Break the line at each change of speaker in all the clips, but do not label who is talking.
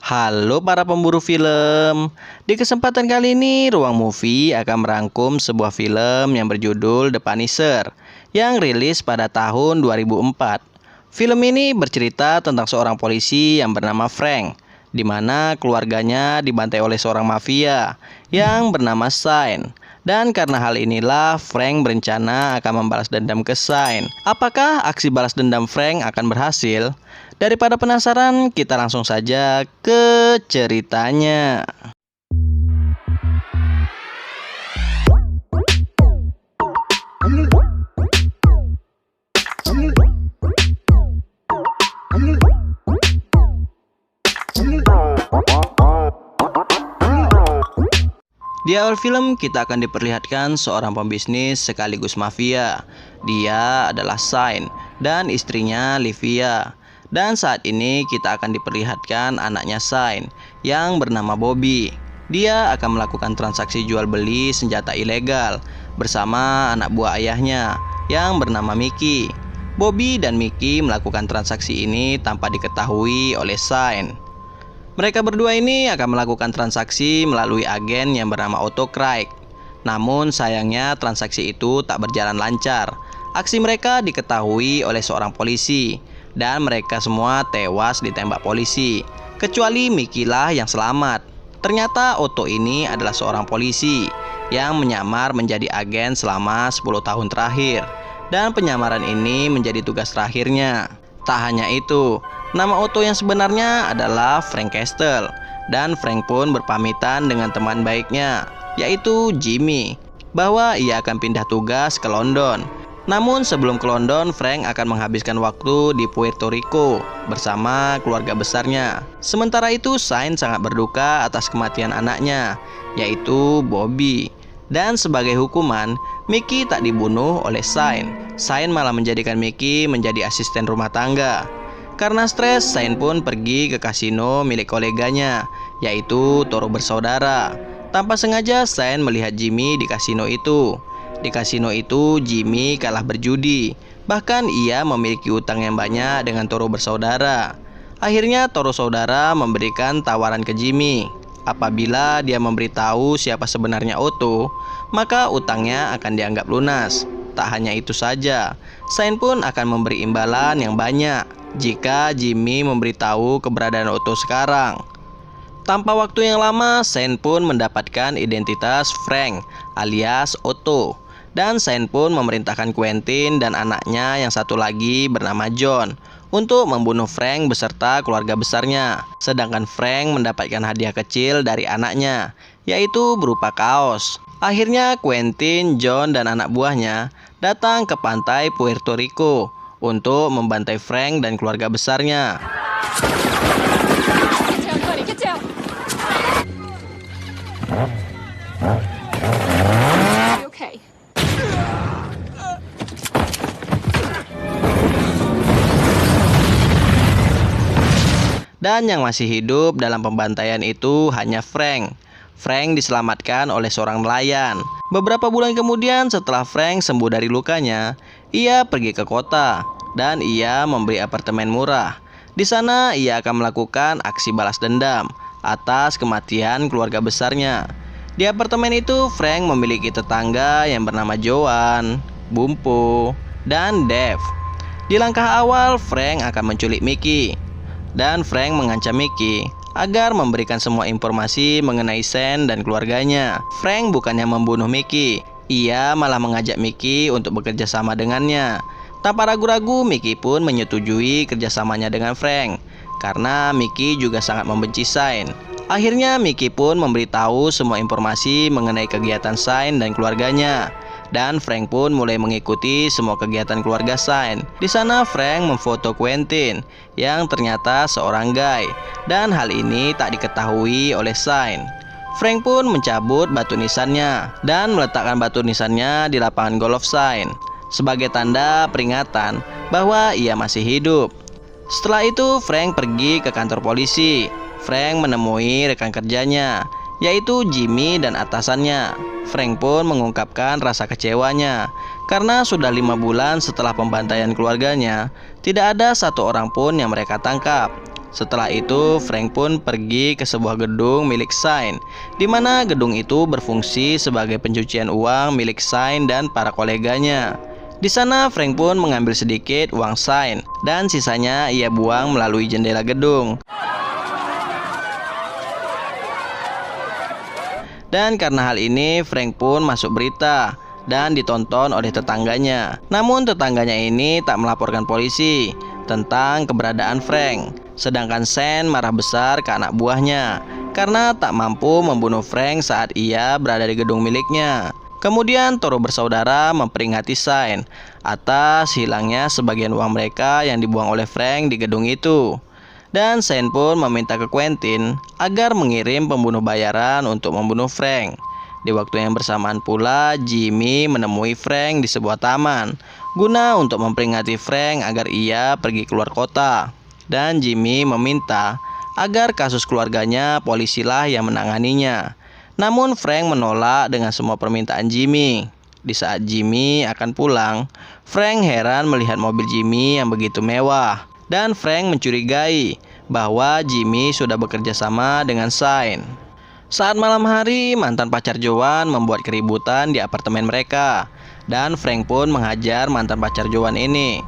Halo para pemburu film. Di kesempatan kali ini Ruang Movie akan merangkum sebuah film yang berjudul The Punisher yang rilis pada tahun 2004. Film ini bercerita tentang seorang polisi yang bernama Frank, di mana keluarganya dibantai oleh seorang mafia yang bernama Shane. Dan karena hal inilah Frank berencana akan membalas dendam ke Shane. Apakah aksi balas dendam Frank akan berhasil? Daripada penasaran, kita langsung saja ke ceritanya. Di awal film kita akan diperlihatkan seorang pembisnis sekaligus mafia. Dia adalah Shane dan istrinya Livia. Dan saat ini kita akan diperlihatkan anaknya Shane yang bernama Bobby. Dia akan melakukan transaksi jual beli senjata ilegal bersama anak buah ayahnya yang bernama Mickey. Bobby dan Mickey melakukan transaksi ini tanpa diketahui oleh Shane. Mereka berdua ini akan melakukan transaksi melalui agen yang bernama Otto Craig. Namun sayangnya transaksi itu tak berjalan lancar. Aksi mereka diketahui oleh seorang polisi dan mereka semua tewas ditembak polisi. Kecuali Mickey lah yang selamat. Ternyata Otto ini adalah seorang polisi yang menyamar menjadi agen selama 10 tahun terakhir. Dan penyamaran ini menjadi tugas terakhirnya. Tak hanya itu, nama Otto yang sebenarnya adalah Frank Castle. Dan Frank pun berpamitan dengan teman baiknya, yaitu Jimmy, bahwa ia akan pindah tugas ke London. Namun sebelum ke London, Frank akan menghabiskan waktu di Puerto Rico bersama keluarga besarnya. Sementara itu, Shane sangat berduka atas kematian anaknya, yaitu Bobby. Dan sebagai hukuman, Mickey tak dibunuh oleh Shane. Shane malah menjadikan Mickey menjadi asisten rumah tangga. Karena stres, Shane pun pergi ke kasino milik koleganya, yaitu Toro Bersaudara. Tanpa sengaja, Shane melihat Jimmy di kasino itu. Di kasino itu, Jimmy kalah berjudi. Bahkan ia memiliki utang yang banyak dengan Toro Bersaudara. Akhirnya Toro Saudara memberikan tawaran ke Jimmy. Apabila dia memberitahu siapa sebenarnya Otto, maka utangnya akan dianggap lunas. Tak hanya itu saja, Shane pun akan memberi imbalan yang banyak jika Jimmy memberitahu keberadaan Otto sekarang. Tanpa waktu yang lama, Shane pun mendapatkan identitas Frank alias Otto. Dan Shane pun memerintahkan Quentin dan anaknya yang satu lagi bernama John untuk membunuh Frank beserta keluarga besarnya. Sedangkan Frank mendapatkan hadiah kecil dari anaknya, yaitu berupa kaos. Akhirnya Quentin, John, dan anak buahnya datang ke pantai Puerto Rico untuk membantai Frank dan keluarga besarnya. Dan yang masih hidup dalam pembantaian itu hanya Frank. Frank diselamatkan oleh seorang nelayan. Beberapa bulan kemudian setelah Frank sembuh dari lukanya, ia pergi ke kota dan ia membeli apartemen murah. Di sana ia akan melakukan aksi balas dendam atas kematian keluarga besarnya. Di apartemen itu Frank memiliki tetangga yang bernama Joan, Bumpo, dan Dave. Di langkah awal Frank akan menculik Mickey. Dan Frank mengancam Mickey agar memberikan semua informasi mengenai Shane dan keluarganya. Frank bukannya membunuh Mickey, ia malah mengajak Mickey untuk bekerja sama dengannya. Tanpa ragu-ragu, Mickey pun menyetujui kerjasamanya dengan Frank, karena Mickey juga sangat membenci Shane. Akhirnya Mickey pun memberitahu semua informasi mengenai kegiatan Shane dan keluarganya. Dan Frank pun mulai mengikuti semua kegiatan keluarga Shane. Di sana Frank memfoto Quentin yang ternyata seorang gay, dan hal ini tak diketahui oleh Shane. Frank pun mencabut batu nisannya dan meletakkan batu nisannya di lapangan golf Shane sebagai tanda peringatan bahwa ia masih hidup. Setelah itu Frank pergi ke kantor polisi. Frank menemui rekan kerjanya, yaitu Jimmy dan atasannya. Frank pun mengungkapkan rasa kecewanya karena sudah 5 bulan setelah pembantaian keluarganya, tidak ada satu orang pun yang mereka tangkap. Setelah itu, Frank pun pergi ke sebuah gedung milik Shine, di mana gedung itu berfungsi sebagai pencucian uang milik Shine dan para koleganya. Di sana, Frank pun mengambil sedikit uang Shine, dan sisanya ia buang melalui jendela gedung. Dan karena hal ini, Frank pun masuk berita dan ditonton oleh tetangganya. Namun tetangganya ini tak melaporkan polisi tentang keberadaan Frank. Sedangkan Shane marah besar ke anak buahnya karena tak mampu membunuh Frank saat ia berada di gedung miliknya. Kemudian Toro bersaudara memperingati Shane atas hilangnya sebagian uang mereka yang dibuang oleh Frank di gedung itu. Dan Shane pun meminta ke Quentin agar mengirim pembunuh bayaran untuk membunuh Frank. Di waktu yang bersamaan pula, Jimmy menemui Frank di sebuah taman guna untuk memperingati Frank agar ia pergi keluar kota. Dan Jimmy meminta agar kasus keluarganya polisilah yang menanganinya. Namun Frank menolak dengan semua permintaan Jimmy. Di saat Jimmy akan pulang, Frank heran melihat mobil Jimmy yang begitu mewah. Dan Frank mencurigai bahwa Jimmy sudah bekerja sama dengan Shine. Saat malam hari, mantan pacar Joan membuat keributan di apartemen mereka. Dan Frank pun menghajar mantan pacar Joan ini.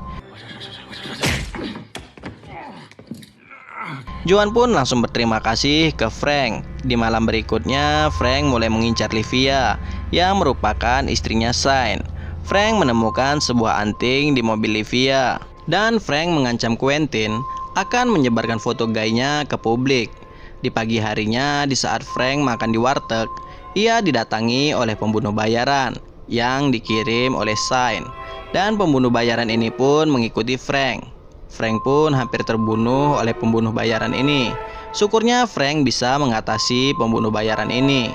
Joan pun langsung berterima kasih ke Frank. Di malam berikutnya, Frank mulai mengincar Livia yang merupakan istrinya Shine. Frank menemukan sebuah anting di mobil Livia. Dan Frank mengancam Quentin akan menyebarkan foto gaynya ke publik. Di pagi harinya, di saat Frank makan di warteg, ia didatangi oleh pembunuh bayaran yang dikirim oleh Shine. Dan pembunuh bayaran ini pun mengikuti Frank. Frank pun hampir terbunuh oleh pembunuh bayaran ini. Syukurnya Frank bisa mengatasi pembunuh bayaran ini.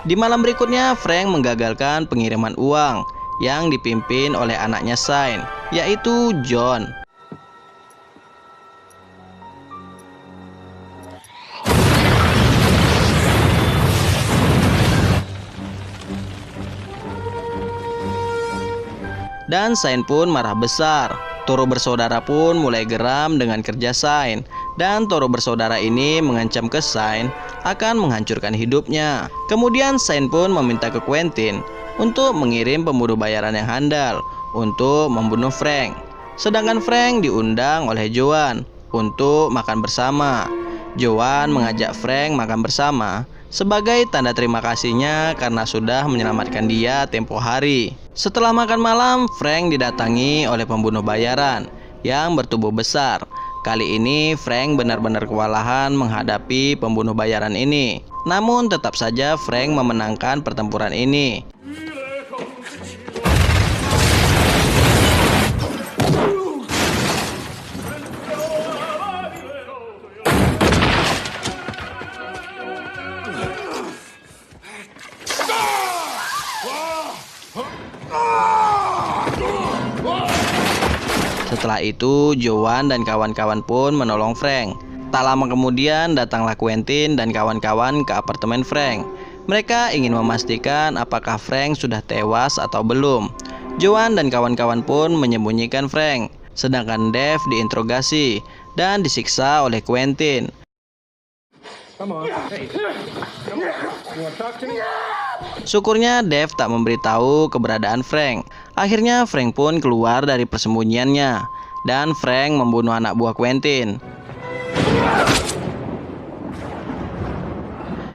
Di malam berikutnya, Frank menggagalkan pengiriman uang yang dipimpin oleh anaknya Shine, yaitu John. Dan Shine pun marah besar. Toro bersaudara pun mulai geram dengan kerja Shine. Dan Toro bersaudara ini mengancam ke Shine akan menghancurkan hidupnya. Kemudian Shine pun meminta ke Quentin untuk mengirim pembunuh bayaran yang handal untuk membunuh Frank. Sedangkan Frank diundang oleh Joan untuk makan bersama. Joan mengajak Frank makan bersama sebagai tanda terima kasihnya karena sudah menyelamatkan dia tempo hari. Setelah makan malam, Frank didatangi oleh pembunuh bayaran yang bertubuh besar. Kali ini Frank benar-benar kewalahan menghadapi pembunuh bayaran ini. Namun tetap saja Frank memenangkan pertempuran ini. Setelah itu, Joan dan kawan-kawan pun menolong Frank. Tak lama kemudian, datanglah Quentin dan kawan-kawan ke apartemen Frank. Mereka ingin memastikan apakah Frank sudah tewas atau belum. Joan dan kawan-kawan pun menyembunyikan Frank, sedangkan Dave diinterogasi dan disiksa oleh Quentin. Syukurnya Dave tak memberitahu keberadaan Frank. Akhirnya Frank pun keluar dari persembunyiannya dan Frank membunuh anak buah Quentin.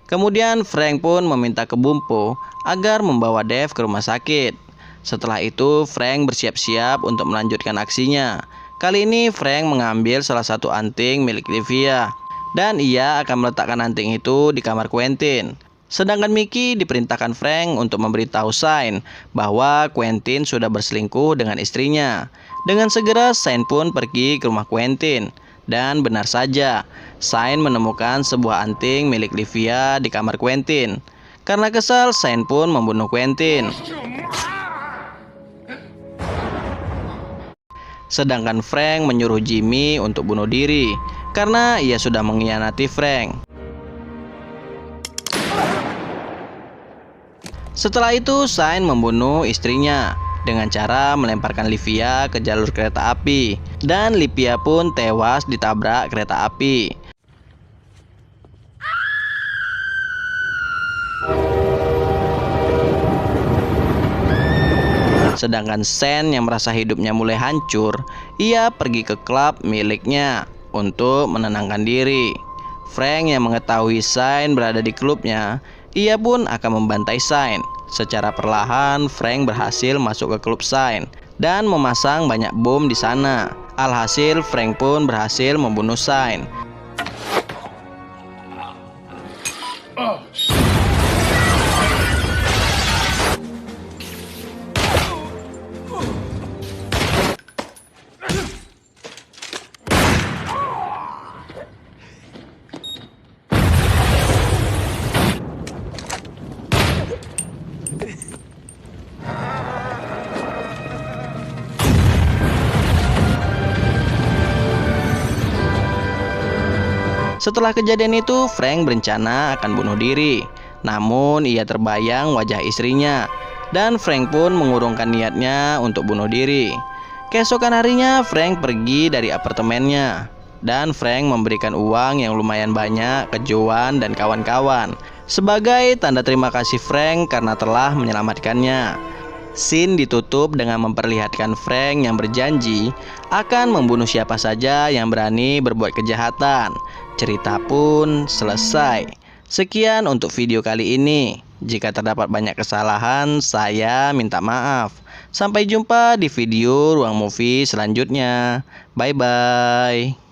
Kemudian Frank pun meminta ke Bumpo agar membawa Dave ke rumah sakit. Setelah itu Frank bersiap-siap untuk melanjutkan aksinya. Kali ini Frank mengambil salah satu anting milik Livia dan ia akan meletakkan anting itu di kamar Quentin. Sedangkan Mickey diperintahkan Frank untuk memberitahu Shine bahwa Quentin sudah berselingkuh dengan istrinya. Dengan segera Shine pun pergi ke rumah Quentin. Dan benar saja, Shine menemukan sebuah anting milik Livia di kamar Quentin. Karena kesal, Shine pun membunuh Quentin. Sedangkan Frank menyuruh Jimmy untuk bunuh diri karena ia sudah mengkhianati Frank. Setelah itu Shine membunuh istrinya dengan cara melemparkan Livia ke jalur kereta api, dan Livia pun tewas ditabrak kereta api. Sedangkan Shane yang merasa hidupnya mulai hancur, ia pergi ke klub miliknya untuk menenangkan diri. Frank yang mengetahui Shine berada di klubnya, ia pun akan membantai Shine. Secara perlahan, Frank berhasil masuk ke klub Shine dan memasang banyak bom di sana. Alhasil, Frank pun berhasil membunuh Shine. Setelah kejadian itu, Frank berencana akan bunuh diri. Namun ia terbayang wajah istrinya, dan Frank pun mengurungkan niatnya untuk bunuh diri. Keesokan harinya, Frank pergi dari apartemennya, dan Frank memberikan uang yang lumayan banyak ke Joan dan kawan-kawan sebagai tanda terima kasih Frank karena telah menyelamatkannya. Scene ditutup dengan memperlihatkan Frank yang berjanji akan membunuh siapa saja yang berani berbuat kejahatan. Cerita pun selesai. Sekian untuk video kali ini. Jika terdapat banyak kesalahan, saya minta maaf. Sampai jumpa di video Ruang Movie selanjutnya. Bye-bye.